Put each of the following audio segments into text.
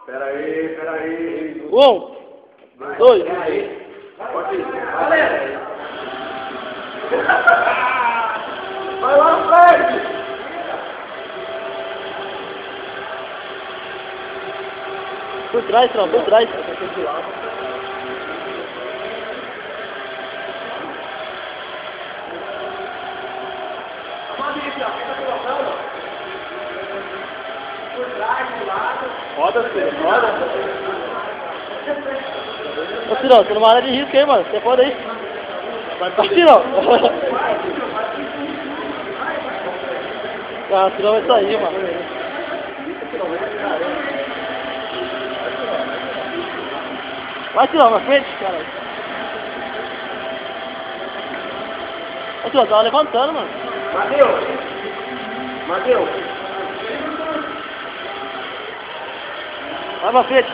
Pera aí. 1, 2. Pode ir. Vai lá na frente. Por trás, não, por trás. Roda, filho, roda. Ô, Cirão, você não vai de risco aí, mano. Você pode aí. Vai, Cirão. Ah, Cirão vai sair, mano. Vai, Cirão, na frente, cara. Ô, Cirão, tava levantando, mano. Mateus. Vai pra frente.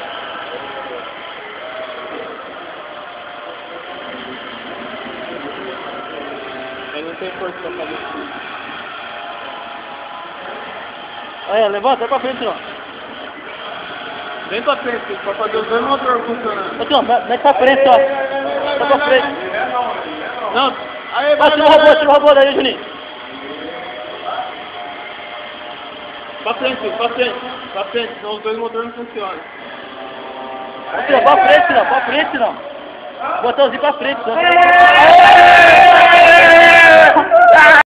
Ele não tem força pra fazer isso. Aí, levanta, vai pra frente, Cirão. Vem pra frente, pra fazer os dois motores funcionando. Ô, Cirão, mete pra frente, ó. Vai pra frente. Não, aí Vai, tira o robô daí, Juninho. pra frente, senão os dois motores não funcionam. Cirão, pra frente, Cirão. Botãozinho pra frente, Cirão.